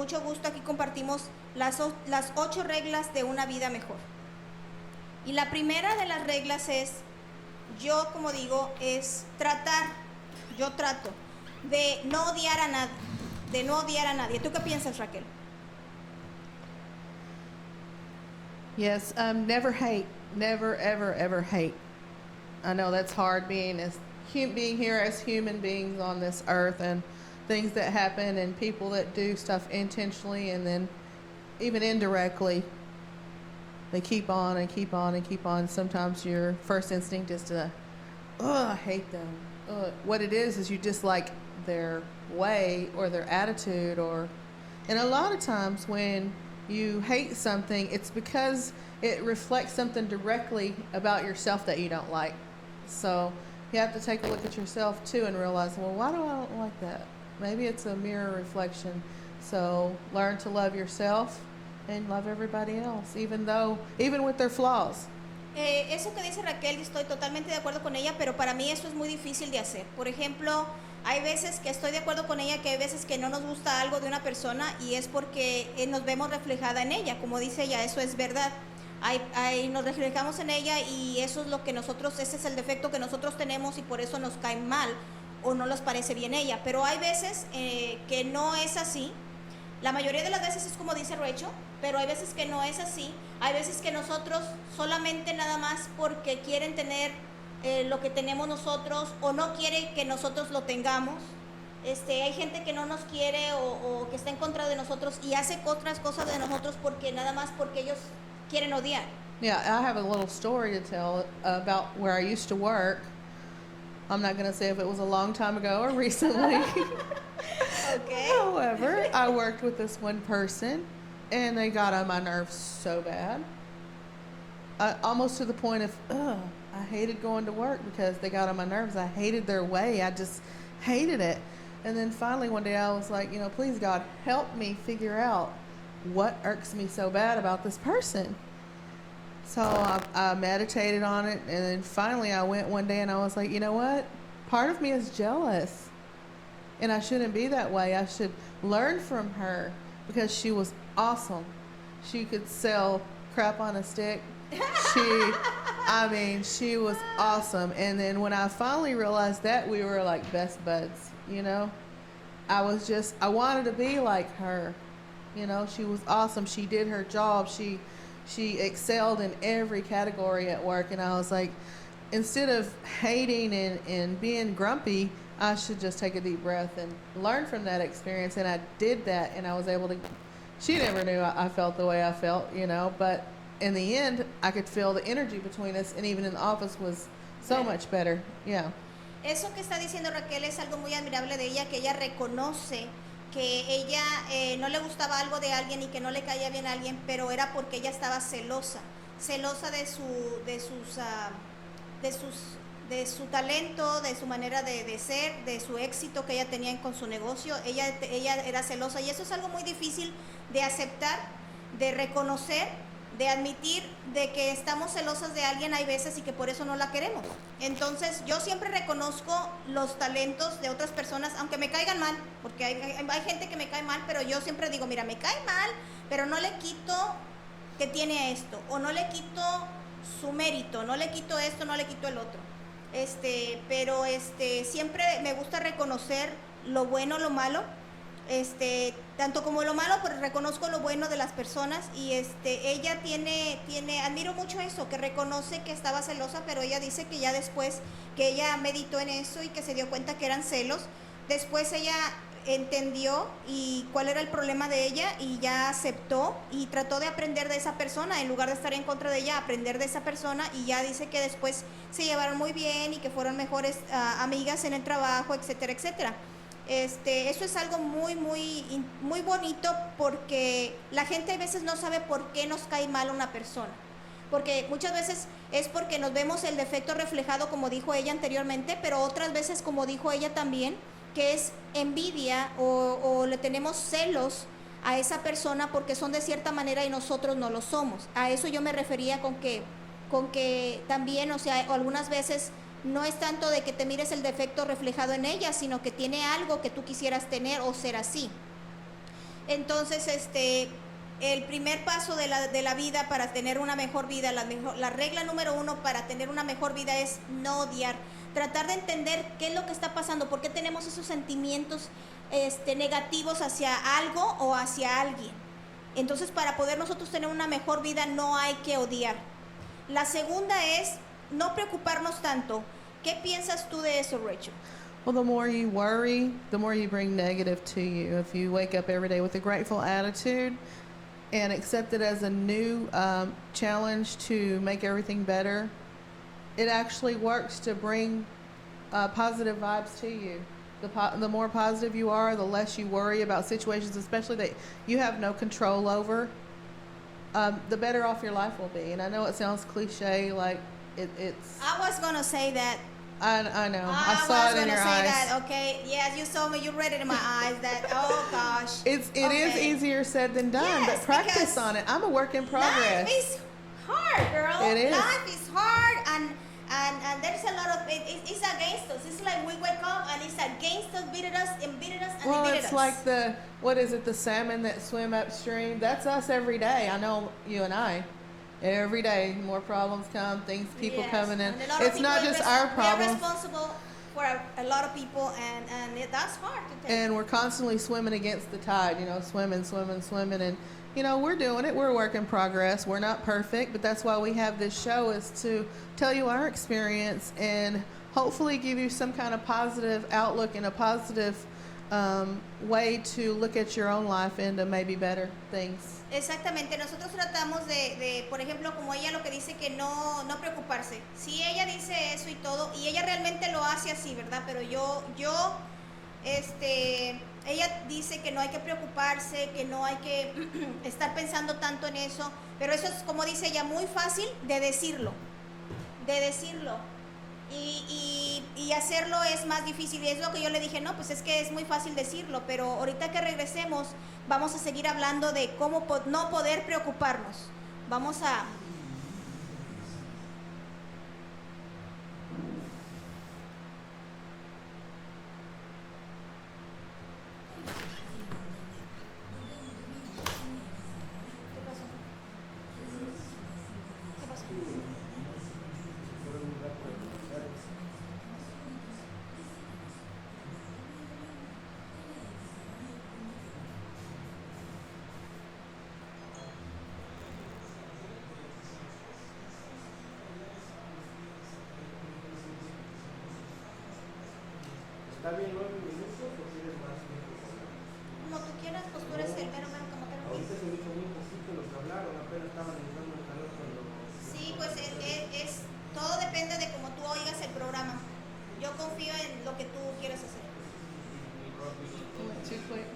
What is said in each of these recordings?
mucho gusto aquí compartimos las 8 reglas de una vida mejor. Y la primera de las reglas es, yo como digo, es yo trato de no odiar a nadie, ¿Tú qué piensas, Raquel? Yes, never hate. Never, ever, ever hate. I know that's hard being here as human beings on this earth, and things that happen and people that do stuff intentionally and then even indirectly. They keep on and keep on and keep on. Sometimes your first instinct is to, I hate them. What it is you dislike their way or their attitude, and a lot of times when you hate something, it's because it reflects something directly about yourself that you don't like. So you have to take a look at yourself too and realize, well, why do I don't like that? Maybe it's a mirror reflection. So learn to love yourself and love everybody else, even with their flaws. Eso que dice Raquel, estoy totalmente de acuerdo con ella, pero para mí eso es muy difícil de hacer. Por ejemplo, hay veces que estoy de acuerdo con ella, que hay veces que no nos gusta algo de una persona y es porque nos vemos reflejada en ella. Como dice ella, eso es verdad. Nos reflejamos en ella y eso es lo que ese es el defecto que nosotros tenemos y por eso nos cae mal o no nos parece bien ella. Pero hay veces que no es así. La mayoría de las veces es como dice Rachel, pero hay veces que no es así. Hay veces que nosotros solamente nada más porque quieren tener lo que tenemos nosotros o no quieren que nosotros lo tengamos. Hay gente que no nos quiere o que está en contra de nosotros y hace otras cosas de nosotros nada más porque ellos quieren odiar. Yeah, I have a little story to tell about where I used to work. I'm not going to say if it was a long time ago or recently. Okay. However, I worked with this one person, and they got on my nerves so bad. Almost to the point of, I hated going to work because they got on my nerves. I hated their way. I just hated it. And then finally one day I was like, please God, help me figure out what irks me so bad about this person. So I meditated on it, and then finally I went one day and I was like, you know what? Part of me is jealous. And I shouldn't be that way. I should learn from her because she was awesome. She could sell crap on a stick. She was awesome. And then when I finally realized that, we were like best buds, I wanted to be like her. She was awesome. She did her job. She excelled in every category at work. And I was like, instead of hating and being grumpy, I should just take a deep breath and learn from that experience. And I did that, and I was able to. She never knew I felt the way I felt, but in the end, I could feel the energy between us, and even in the office was so much better. Yeah. Eso que está diciendo Raquel es algo muy admirable de ella, que ella reconoce que ella no le gustaba algo de alguien y que no le caía bien a alguien, pero era porque ella estaba celosa de su talento, de su manera de ser, de su éxito que ella tenía con su negocio. Ella era celosa, y eso es algo muy difícil de aceptar, de reconocer, de admitir de que estamos celosas de alguien hay veces y que por eso no la queremos. Entonces yo siempre reconozco los talentos de otras personas, aunque me caigan mal, porque hay gente que me cae mal, pero yo siempre digo, mira, me cae mal, pero no le quito que tiene esto, o no le quito su mérito, no le quito esto, no le quito el otro. Pero siempre me gusta reconocer lo bueno, lo malo, tanto como lo malo, pero reconozco lo bueno de las personas. Y ella admiro mucho eso, que reconoce que estaba celosa, pero ella dice que ya después que ella meditó en eso y que se dio cuenta que eran celos, después ella entendió y cuál era el problema de ella y ya aceptó y trató de aprender de esa persona en lugar de estar en contra de ella, aprender de esa persona, y ya dice que después se llevaron muy bien y que fueron mejores amigas en el trabajo, etcétera, etcétera. Eso es algo muy, muy, muy bonito, porque la gente a veces no sabe por qué nos cae mal una persona, porque muchas veces es porque nos vemos el defecto reflejado, como dijo ella anteriormente, pero otras veces, como dijo ella también, que es envidia o le tenemos celos a esa persona porque son de cierta manera y nosotros no lo somos. A eso yo me refería con que también, o sea, algunas veces no es tanto de que te mires el defecto reflejado en ella, sino que tiene algo que tú quisieras tener o ser así. Entonces, el primer paso de la vida para tener una mejor vida, la regla número 1 para tener una mejor vida es no odiar. Tratar de entender qué es lo que está pasando, por qué tenemos esos sentimientos negativos hacia algo o hacia alguien. Entonces, para poder nosotros tener una mejor vida no hay que odiar. La segunda es no preocuparnos tanto. ¿Qué piensas tú de eso, Rachel? Well, the more you worry, the more you bring negative to you. If you wake up every day with a grateful attitude and accept it as a new challenge to make everything better, it actually works to bring positive vibes to you. The more positive you are, the less you worry about situations, especially that you have no control over, the better off your life will be. And I know it sounds cliche, like it's... I was going to say that. I know. I saw it in your eyes. I was going to say that, okay? Yes, you saw me. You read it in my eyes. That, oh, gosh. It is easier said than done, yes, but practice on it. I'm a work in progress. Life is hard, girl. It is. Life is hard, and there's a lot of it's against us. It's like we wake up and it's against us, beating us and beating us and well, beating it's us. like the salmon that swim upstream. That's us every day. I know you and I. Every day, more problems come, people coming in. It's not just our problems. We're responsible for a lot of people, and that's hard to take. And we're constantly swimming against the tide, swimming. And, we're doing it. We're a work in progress. We're not perfect, but that's why we have this show, is to tell you our experience and hopefully give you some kind of positive outlook and a positive way to look at your own life and to maybe better things. Exactamente, nosotros tratamos de, por ejemplo, como ella lo que dice, que no preocuparse. Sí, ella dice eso y todo, y ella realmente lo hace así, ¿verdad? Pero ella dice que no hay que preocuparse, que no hay que estar pensando tanto en eso, pero eso es, como dice ella, muy fácil de decirlo. Y hacerlo es más difícil, y es lo que yo le dije, no, pues es que es muy fácil decirlo, pero ahorita que regresemos vamos a seguir hablando de cómo no poder preocuparnos. Vamos a... ¿Está bien 9 minutos o quieres más tiempo? Como tú quieras, pues tú eres el mero como te lo Ahorita pides. se me hizo muy poquito lo que hablaron, apenas estaban entrando el calor cuando... Sí, pues todo depende de cómo tú oigas el programa. Yo confío en lo que tú quieras hacer. He went too quick.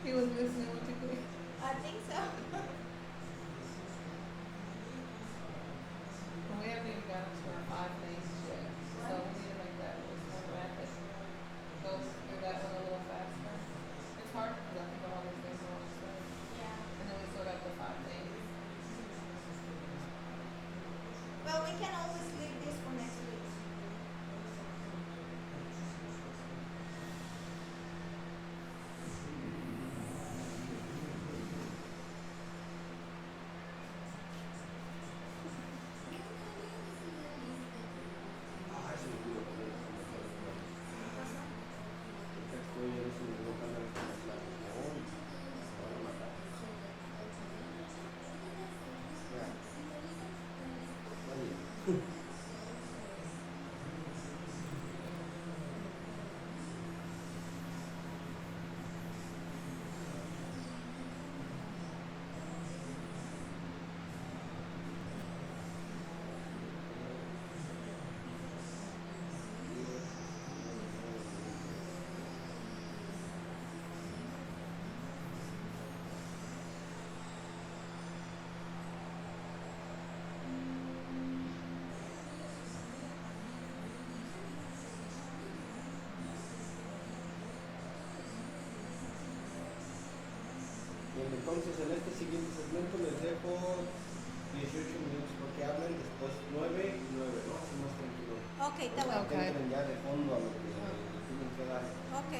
He was listening too quick. I think so. We haven't even gotten to our 5 things yet, so we need to make that a little more rapid. Go through that one a little faster. It's hard because I think of all these things on the screen. Yeah. And then we sort out the 5 things. Well, we can always leave this for next week. Bien, entonces en este siguiente segmento les dejo 18 minutos porque hablan después 9 y 9, ¿no? Así más tranquilo. Ok, está bueno. Ok. Entren ya de fondo a lo que tienen que dar. Ok.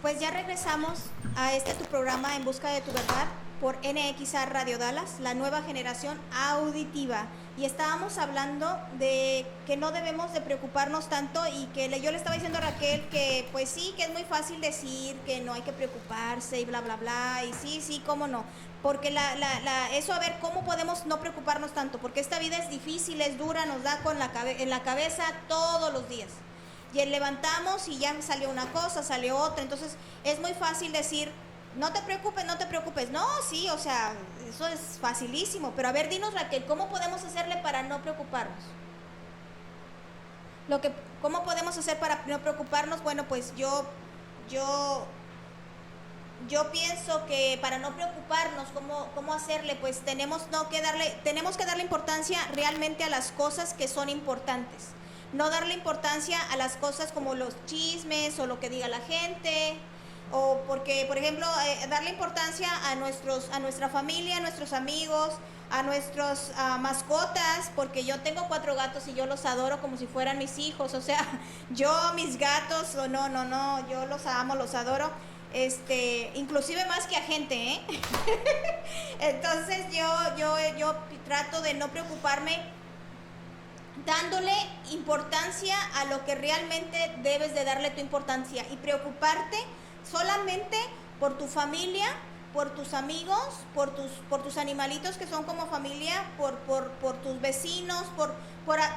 Pues ya regresamos a tu programa En Busca de tu Verdad por NXA Radio Dallas, la nueva generación auditiva. Y estábamos hablando de que no debemos de preocuparnos tanto y que yo le estaba diciendo a Raquel que pues sí, que es muy fácil decir que no hay que preocuparse y bla, bla, bla. Y sí, cómo no. Porque eso, a ver, ¿cómo podemos no preocuparnos tanto? Porque esta vida es difícil, es dura, nos da en la cabeza todos los días. Y levantamos y ya salió una cosa, salió otra. Entonces es muy fácil decir, no te preocupes, no te preocupes. No, sí, o sea, eso es facilísimo. Pero a ver, dinos, Raquel, ¿cómo podemos hacerle para no preocuparnos? ¿Cómo podemos hacer para no preocuparnos? Bueno, pues yo pienso que para no preocuparnos, ¿cómo hacerle? Pues tenemos que darle importancia realmente a las cosas que son importantes. No darle importancia a las cosas como los chismes o lo que diga la gente, o porque, por ejemplo, darle importancia a nuestra familia, a nuestros amigos, a nuestras mascotas, porque yo tengo 4 gatos y yo los adoro como si fueran mis hijos. O sea, mis gatos, no, yo los amo, los adoro. Inclusive más que a gente, ¿eh? Entonces yo trato de no preocuparme, dándole importancia a lo que realmente debes de darle tu importancia y preocuparte solamente por tu familia, por tus amigos, por tus animalitos que son como familia, por tus vecinos,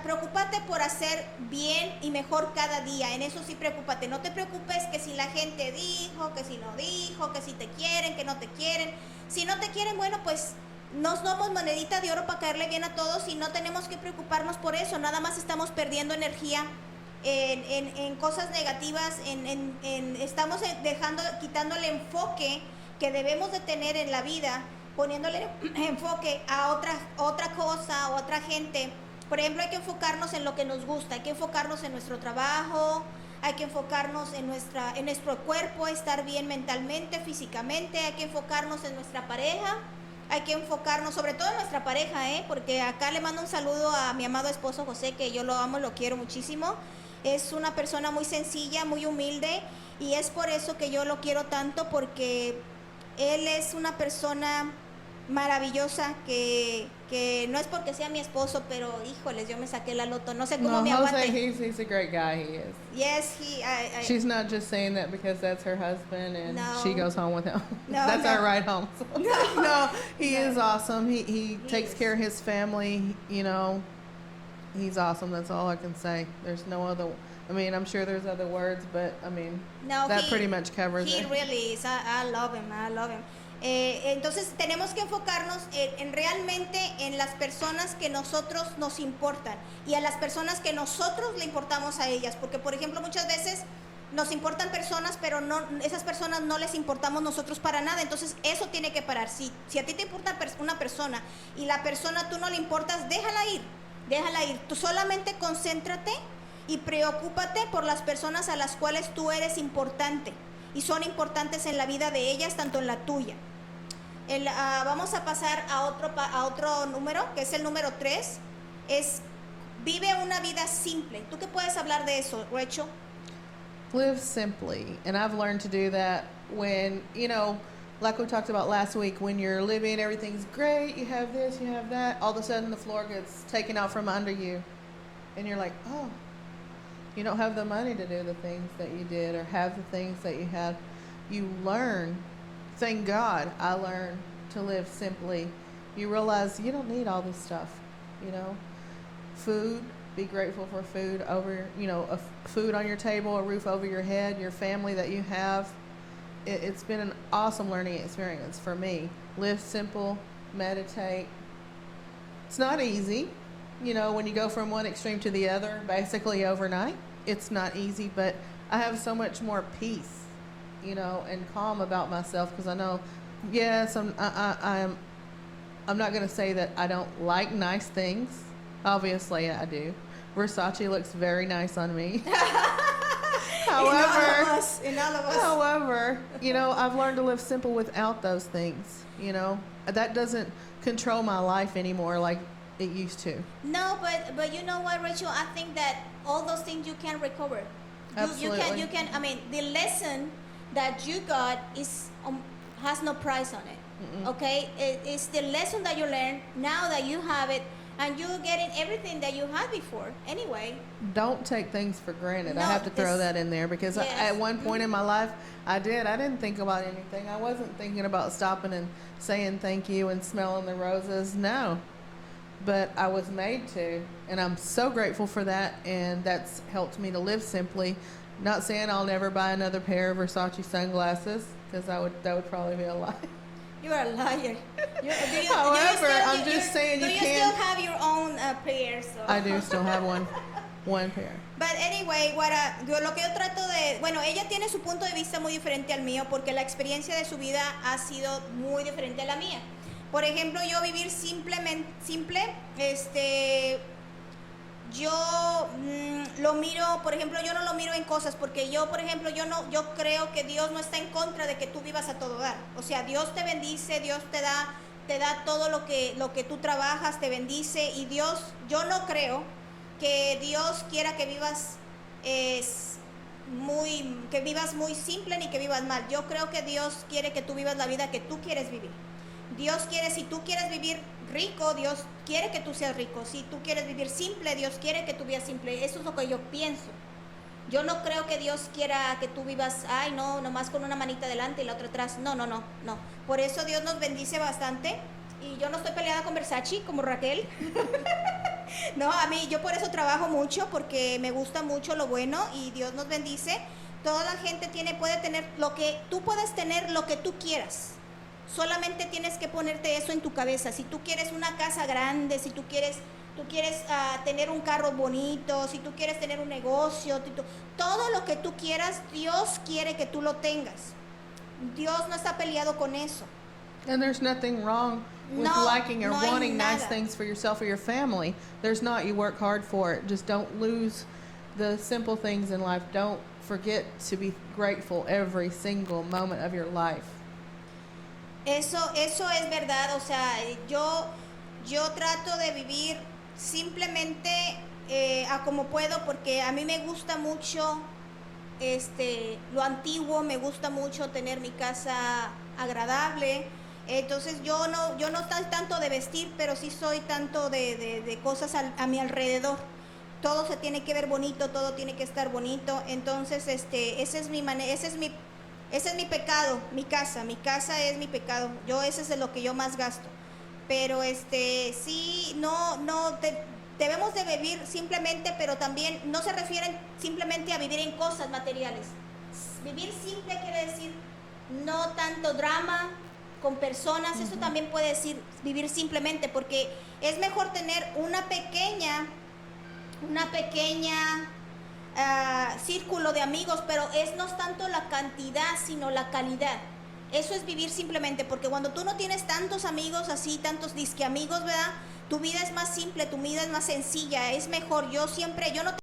preocúpate por hacer bien y mejor cada día. En eso sí preocúpate. No te preocupes que si la gente dijo, que si no dijo, que si te quieren, que no te quieren. Si no te quieren, bueno, pues no somos monedita de oro para caerle bien a todos y no tenemos que preocuparnos por eso. Nada más estamos perdiendo energía en cosas negativas, estamos quitándole enfoque que debemos de tener en la vida, poniéndole enfoque a otra cosa, a otra gente. Por ejemplo, hay que enfocarnos en lo que nos gusta, hay que enfocarnos en nuestro trabajo, hay que enfocarnos en nuestro cuerpo, estar bien mentalmente, físicamente, hay que enfocarnos en nuestra pareja. Hay que enfocarnos sobre todo en nuestra pareja, porque acá le mando un saludo a mi amado esposo José, que yo lo amo, lo quiero muchísimo. Es una persona muy sencilla, muy humilde, y es por eso que yo lo quiero tanto, porque él es una persona maravillosa que no es porque sea mi esposo, pero híjoles, yo me saqué la loto, no sé cómo me aguante. He's a great guy, he is. Yes, She's not just saying that because that's her husband and she goes home with him. No, that's our ride home. So. No, he is awesome. He takes care of his family, He's awesome. That's all I can say. There's no other. I mean, I'm sure there's other words, but I mean, that pretty much covers it. He really is. I love him. Entonces tenemos que enfocarnos en realmente en las personas que nosotros nos importan y a las personas que nosotros le importamos a ellas, porque por ejemplo muchas veces nos importan personas, pero esas personas no les importamos nosotros para nada. Entonces eso tiene que parar. Si a ti te importa una persona y la persona tú no le importas, déjala ir. Tú solamente concéntrate y preocúpate por las personas a las cuales tú eres importante y son importantes en la vida de ellas, tanto en la tuya. Vamos a pasar a otro número, que es el número 3, es vive una vida simple. ¿Tú qué puedes hablar de eso, Rachel? Live simply, and I've learned to do that when, like we talked about last week, when you're living, everything's great, you have this, you have that, all of a sudden the floor gets taken out from under you, and you're like, oh, you don't have the money to do the things that you did or have the things that you had. You learn, thank God I learned to live simply. You realize you don't need all this stuff, Food, be grateful for food food on your table, a roof over your head, your family that you have. It's been an awesome learning experience for me. Live simple, meditate. It's not easy, when you go from one extreme to the other, basically overnight. It's not easy, but I have so much more peace, and calm about myself because I know, yes, I'm not going to say that I don't like nice things. Obviously, I do. Versace looks very nice on me. However, I've learned to live simple without those things. That doesn't control my life anymore like it used to. No, but you know what, Rachel? I think that all those things you can recover. Absolutely. You can. I mean, the lesson that you got has no price on it. Okay, it's the lesson that you learn now that you have it, and you're getting everything that you had before anyway. Don't take things for granted. No, I have to throw that in there because yes. at one point in my life, I didn't think about anything. I wasn't thinking about stopping and saying thank you and smelling the roses. No, but I was made to, and I'm so grateful for that, and that's helped me to live simply. Not saying I'll never buy another pair of Versace sunglasses, because that would probably be a lie. You are a liar. However, I'm just saying you can. can. You still have your own pair, so. I do still have one pair. But anyway, lo que yo trato de, bueno, ella tiene su punto de vista muy diferente al mío porque la experiencia de su vida ha sido muy diferente a la mía. Por ejemplo, yo vivir simple, yo lo miro, por ejemplo, yo no lo miro en cosas porque yo, por ejemplo, yo creo que Dios no está en contra de que tú vivas a todo dar. O sea, Dios te bendice, Dios te da todo lo que tú trabajas, te bendice, y Dios, yo no creo que Dios quiera que vivas muy simple ni que vivas mal. Yo creo que Dios quiere que tú vivas la vida que tú quieres vivir. Dios quiere, si tú quieres vivir rico, Dios quiere que tú seas rico. Si tú quieres vivir simple, Dios quiere que tú vivas simple. Eso es lo que yo pienso. Yo no creo que Dios quiera que tú vivas, ay no, nomás con una manita adelante y la otra atrás. No. Por eso Dios nos bendice bastante. Y yo no estoy peleada con Versace como Raquel. No, yo por eso trabajo mucho, porque me gusta mucho lo bueno y Dios nos bendice. Toda la gente puede tener tú puedes tener lo que tú quieras. Solamente tienes que ponerte eso en tu cabeza. Si tú quieres una casa grande, si tú quieres tener un carro bonito, si tú quieres tener un negocio, todo lo que tú quieras, Dios quiere que tú lo tengas. Dios no está peleado con eso. And there's nothing wrong with liking or wanting nice things for yourself or your family. There's not. You work hard for it. Just don't lose the simple things in life. Don't forget to be grateful every single moment of your life. Eso es verdad. O sea, yo trato de vivir simplemente a como puedo, porque a mí me gusta mucho lo antiguo, me gusta mucho tener mi casa agradable. Entonces yo no tanto de vestir, pero sí soy tanto de cosas a mi alrededor. Todo se tiene que ver bonito, todo tiene que estar bonito. Entonces ese es mi pecado, mi casa es mi pecado. Ese es de lo que yo más gasto. Pero sí, debemos de vivir simplemente, pero también no se refieren simplemente a vivir en cosas materiales. Vivir simple quiere decir no tanto drama con personas. Eso también puede decir vivir simplemente, porque es mejor tener una pequeña círculo de amigos, pero no es tanto la cantidad sino la calidad. Eso es vivir simplemente, porque cuando tú no tienes tantos amigos así, tantos disque amigos, ¿verdad? Tu vida es más simple, tu vida es más sencilla, es mejor. Yo no